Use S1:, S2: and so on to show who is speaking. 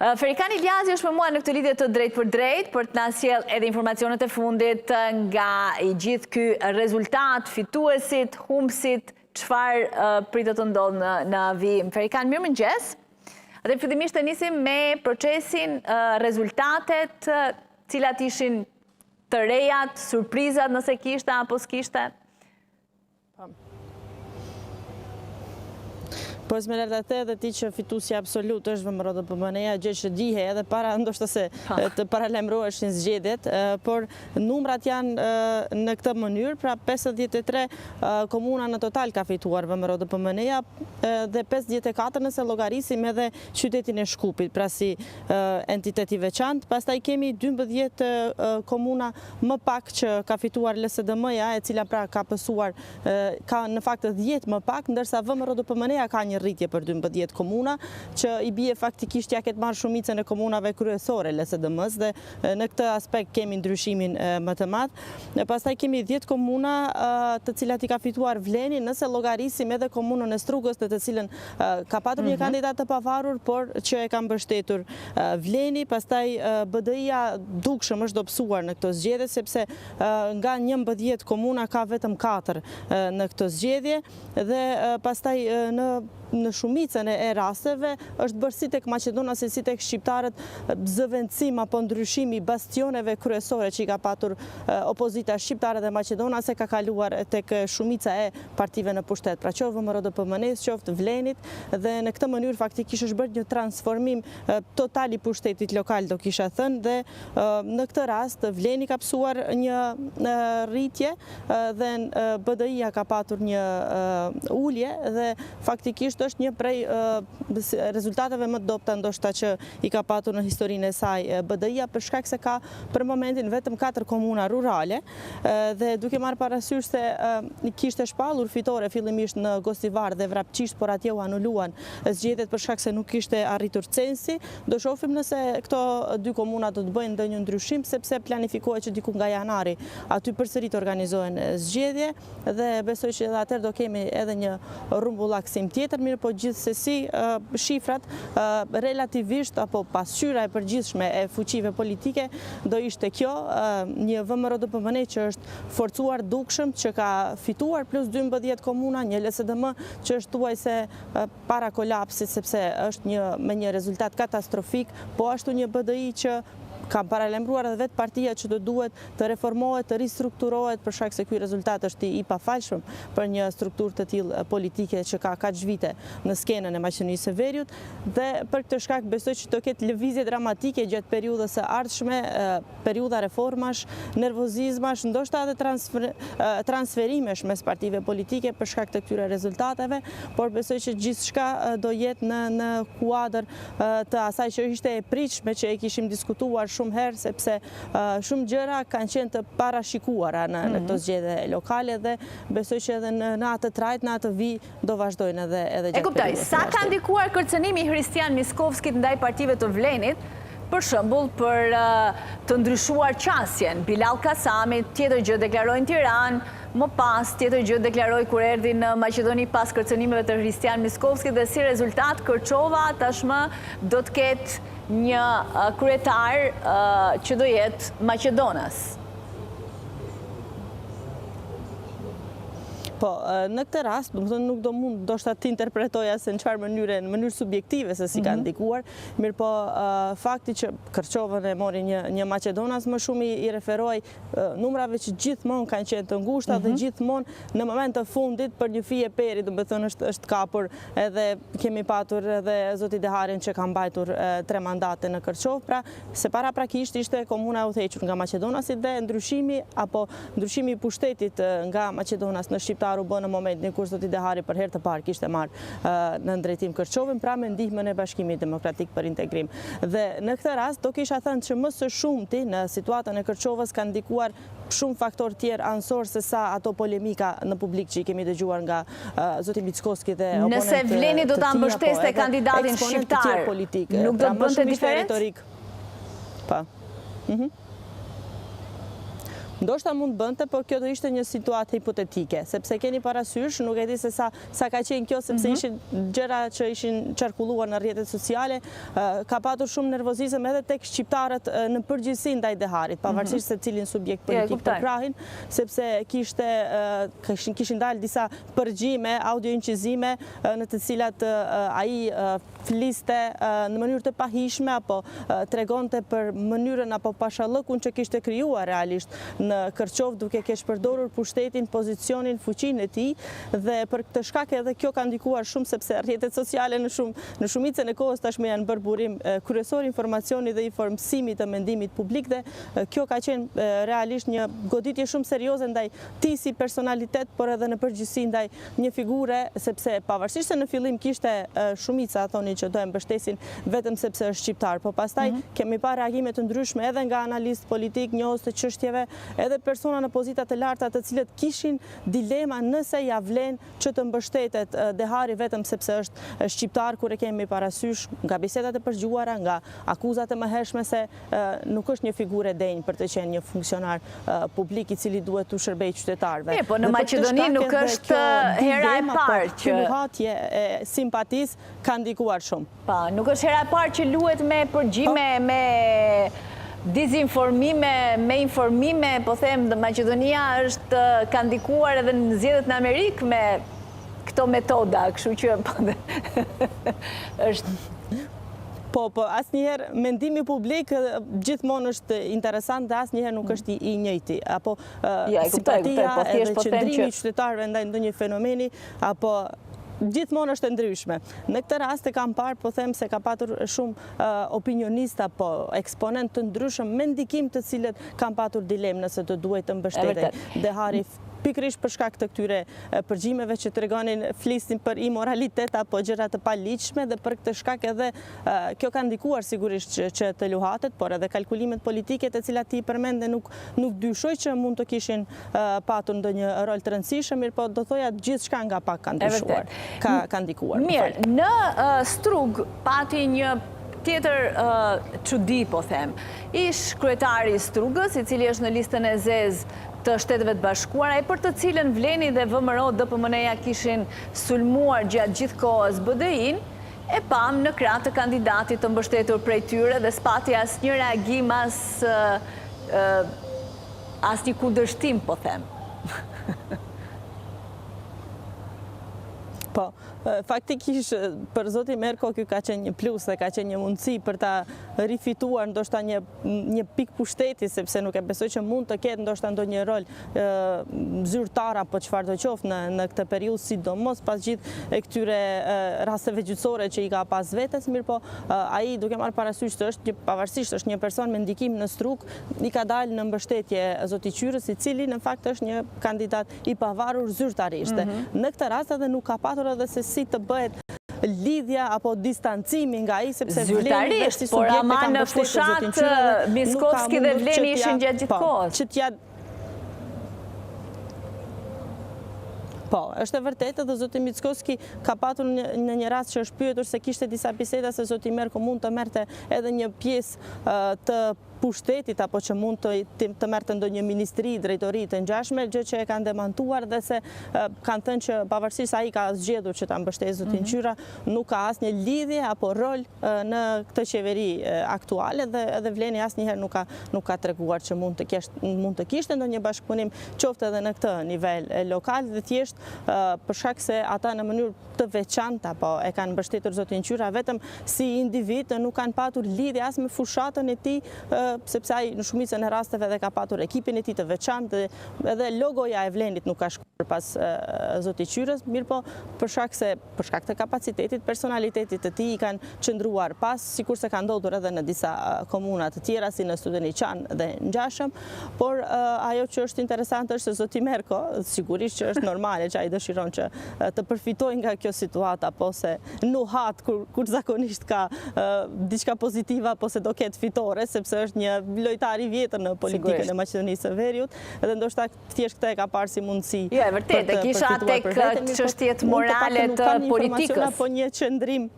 S1: Ferikan Iliazi është me mua në këtë lidhje të drejt për të na sjell edhe informacionet e fundit nga i gjithë ky rezultat, fituesit, humbësit, çfarë pritet të ndodhë në vijim. Ferikan, mirëmëngjes. Dhe fillimisht të nisim me procesin, rezultatet, cilat ishin të rejat, surprizat nëse kishte apo s'kishte.
S2: Po me lërtate dhe ti që fituesja absolut është VMRO DPMN-ja, gjë që dihe edhe para ndoshta se të paralemroheshin zgjedhjet, por numrat janë në këtë mënyrë, pra 53 komuna në total ka fituar VMRO DPMN-ja dhe 54 nëse llogarisim edhe qytetin e Shkupit, pra si entitet i veçantë. Pastaj kemi 12 komuna më pak që ka fituar LSDM-ja, e cila pra ka pësuar, ka në fakt 10 më pak, ndërsa VMRO DPMN-ja ka një rritje për 12 komuna, që i bie faktikisht ja ketë marrë shumicën e komunave kryesore LSDM-s dhe në këtë aspekt kemi ndryshimin më të madh. Pastaj kemi 10 komuna të cilat i ka fituar Vleni, nëse llogarisim edhe komunën e Strugës, në të cilën ka patur një kandidat të pavarur, por që e ka mbështetur Vleni. Pastaj BDI-ja dukshëm është dobësuar në këtë zgjedhje, sepse nga 11 komuna ka vetëm 4 në këtë zgjedhje dhe pastaj në shumicën e rasteve është bërë si tek Maqedonasi, si tek shqiptarët, zëvendësim apo ndryshimi bastioneve kryesore që i ka patur opozita shqiptare dhe Maqedonase ka kaluar tek shumica e partive në pushtet. Pra qoftë VMRO DPMN-s, qoftë Vlenit, dhe në këtë mënyrë faktikisht është bërë një transformim total i pushtetit lokal, do kisha thënë, dhe në këtë rast Vleni ka pësuar një rritje dhe BDI-ja ka patur një ulje dhe faktikisht është një prej rezultateve më të dobta ndoshta që i ka patur në historinë e saj BDI-ja, për shkak se ka për momentin vetëm 4 komuna rurale dhe duke marrë parasysh se kishte shpallur fitore fillimisht në Gostivar dhe Vrapçisht, por atje u anuluan zgjedhjet për shkak se nuk kishte arritur censi. Do shohim nëse këto 2 komuna do të bëjnë ndonjë ndryshim, sepse planifikohet që diku nga janari aty përsëri të organizohen zgjedhje dhe besoj që edhe atëherë do kemi edhe një rrumbullaksim tjetër. Mirë, po gjithsesi shifrat relativisht apo pasqyra e përgjithshme e fuqive politike do ishte kjo, një VMRO DPMN që është forcuar dukshëm, që ka fituar plus 12 komuna, një LSDM që është thuajse para kolapsit sepse është me një rezultat katastrofik, po ashtu një BDI që ka paralemruar edhe vetë partia që do duhet të reformohet, të ristrukturohet, për shkak se ky rezultat është i pafalshëm për një strukturë të tillë politike që ka kaq vite në skenën e Maqedonisë së Veriut, dhe për këtë shkak besoj që do ketë lëvizje dramatike gjatë periudhës së ardhshme, periudha reformash, nervozizmash, ndoshta edhe transferimesh mes partive politike për shkak të këtyre rezultateve, por besoj që gjithçka do jetë në kuadër të asaj që ishte e pritshme, që e kishim diskutuar shumë herë, sepse shumë gjëra kanë qenë të parashikuara në këto zgjedhje lokale dhe besoj që edhe në atë trajt, në atë vijë do vazhdojnë edhe gjatë periudhës.
S1: E kuptoj, sa ka ndikuar kërcënimi i Hristian Miskovskit ndaj partive të Vlenit, për shembull për të ndryshuar qasjen? Bilal Kasami tjetër gjë deklaroi në Tiranë, më pas tjetër gjë deklaroi kur erdhi në Maqedoni pas kërcënimeve të Hristian Miskovskit, dhe si rezultat Kërçova tashmë do të ketë një kryetar që do jetë Maqedonas.
S2: Po, në këtë rast, nuk do mund ndoshta të interpretoja se në mënyrë subjektive se si ka ndikuar, mirë po fakti që Kërçovën e mori një Maqedonas, më shumë i referoj numrave që gjithmonë kanë qenë të ngushta dhe gjithmonë në moment të fundit për një fije peri, do të thënë është kapur, edhe kemi patur edhe zoti Deharin që ka mbajtur 3 mandate në Kërçovë, pra se paraprakisht ishte komuna e udhëhequr nga Maqedonasit dhe ndryshimi i pushtetit nga Maqedonas në Shqiptar u bë në momentin kur zoti Dehari për herë të parë kishte marrë në drejtim Kërçovën, pra me ndihmën e Bashkimit Demokratik për Integrim. Dhe në këtë rast do kisha thënë që më së shumti në situatën e Kërçovës kanë ndikuar shumë faktor tjerë ansor se sa ato polemika në publik që i kemi dëgjuar nga zoti Mickovski dhe oponentë.
S1: Nëse Vleni do ta mbështeste kandidatin shqiptar, nuk do të bënte diferencë?
S2: Po. Ndoshta mund bënte, por kjo do ishte një situatë hipotetike, sepse keni parasysh, nuk e di se sa ka qenë kjo, sepse ishin gjëra që ishin qarkulluar në rrjetet sociale, ka patur shumë nervozizëm edhe tek shqiptarët në përgjithësi ndaj Deharit, pavarësisht se cilin subjekt politik të prahin, sepse kishin dalë disa përgjime, audio-inqizime në të cilat ai fliste në mënyrë të pahishme apo tregonte për mënyrën apo pashallëkun që kishte krijuar realisht në Kërçov duke keq përdorur pushtetin, pozicionin, fuqinë e tij dhe për këtë shkak edhe kjo ka ndikuar shumë sepse rrjetet sociale në shumicën e kohës tashmë janë bërë burim kryesor informacioni dhe informësimi të mendimit publik dhe kjo ka qenë realisht një goditje shumë serioze ndaj tij si personalitet, por edhe në përgjithësi ndaj një figure, sepse pavarësisht se në fillim kishte shumica thoni që do e mbështesin vetëm sepse është shqiptar, po pastaj kemi pa reagime të ndryshme edhe nga analistë politik, njohës të çështjeve, edhe persona në pozita të larta të cilët kishin dilema nëse ja vlen që të mbështetet Dehari vetëm sepse është shqiptar, kur e kemi parasysh nga bisedat e përgjuara, nga akuzat e mëhershme se nuk është një figurë e denjë për të qenë një funksionar publik i cili duhet të shërbejë qytetarëve.
S1: Po në Maqedoni nuk është hera e parë që
S2: hatje e simpatisë ka ndikuar shumë.
S1: Pa, nuk është hera e parë që luhet me përgjime, me dizinformime, me informime, po them, Maqedonia ka ndikuar edhe në zgjedhjet në Amerikë me këto metoda, kështu që është...
S2: Po, asnjëherë mendimi publik gjithmonë është interesant dhe asnjëherë nuk është i njëjti. Apo simpatia edhe qëndrimi i qytetarëve ndaj ndonjë fenomeni, apo gjithmonë është e ndryshme. Në këtë rast e kam parë, po them se ka patur shumë opinionista, po eksponent të ndryshëm me ndikim të cilët kanë patur dilemë nëse të duhet të mbështeten Dehari pikërisht për shkak të këtyre përgjimeve që tregonin flisin për imoralitet apo gjëra të paligjshme dhe për këtë shkak edhe kjo ka ndikuar sigurisht që të luhatet, por edhe kalkulimet politike të cilat ti përmende nuk dyshoj që mund të kishin patur ndonjë rol të rëndësishëm, mirë po do thoja gjithçka nga pak ka ndryshuar, ka ndikuar.
S1: Mirë, në Strug pati një tjetër çudi, po them. Ish kryetari i Strugës, i cili është në listën e zezë të Shteteve të Bashkuara, e për të cilën Vleni dhe VMRO DPMN-ja kishin sulmuar gjatë gjithë kohës BDI-n, e pam në krah të kandidatit të mbështetur prej tyre dhe s'pati asnjë reagim asnjë kundërshtim, po them.
S2: Po, faktikisht për zoti Merko kjo ka qenë një plus dhe ka qenë një mundësi për ta rifituar ndoshta një pik pushteti, sepse nuk e besoj që mund të ketë ndoshta ndonjë rol zyrtar apo çfarë do qoftë në këtë periudhë, sidomos pas gjithë këtyre rasteve gjyqësore që i ka pas vetes, mirë po ai duke marrë parasysh se është pavarësisht është një person me ndikim në Strug, i ka dalë në mbështetje zoti Qyrës, i cili në fakt është një kandidat i pavarur zyrtarisht. Në këtë rast edhe nuk ka patur edhe se si të bëhet lidhja apo distancimi nga ai, sepse
S1: zyrtarisht, por ama në fushat Miskovski dhe Vleni ishin gjatë gjithë kohës.
S2: Po, është e vërtetë dhe zoti Miskovski ka patur në një rast që është pyetur se kishte disa biseda se zoti Merko mund të merrte edhe një pjesë të pushtetit apo që mund të merrte ndonjë ministri, drejtori të ngjashme, gjë që e kanë demantuar dhe se kanë thënë që pavarësisht ai ka zgjedhur që ta mbështetë zotin Qyra, nuk ka asnjë lidhje apo rol në këtë qeveri aktuale dhe edhe Vleni asnjëherë nuk ka treguar që mund të kishte ndonjë bashkëpunim qoftë edhe në këtë nivel lokal dhe thjesht për shkak se ata në mënyrë të veçantë apo e kanë mbështetur zotin Qyra vetëm si individ, nuk kanë patur lidhje as me fushatën e tij, sepse ai në shumicën e rasteve dhe ka patur ekipin e tij të veçantë edhe logoja e Vlenit nuk ka shkuar pas zotit Qyrës, mirë po për shkak të kapacitetit, personalitetit të tij i kanë qëndruar pas, sikurse ka ndodhur edhe në disa komuna të tjera si në Studeniqan dhe Ngjashëm, por ajo që është interesante është se zoti Merko, sigurisht që është normale që ai dëshiron që të përfitojë nga kjo situata, po se nuhat kur zakonisht ka diçka pozitive apo se do ketë fitore, sepse është një lojtar i vjetër në politikën e Maqedonisë së Veriut, dhe ndoshta thjesht këtë e ka parë si mundësi.
S1: Jo, e vërtetë, kisha tek çështjet morale të politikës.
S2: Apo një qëndrim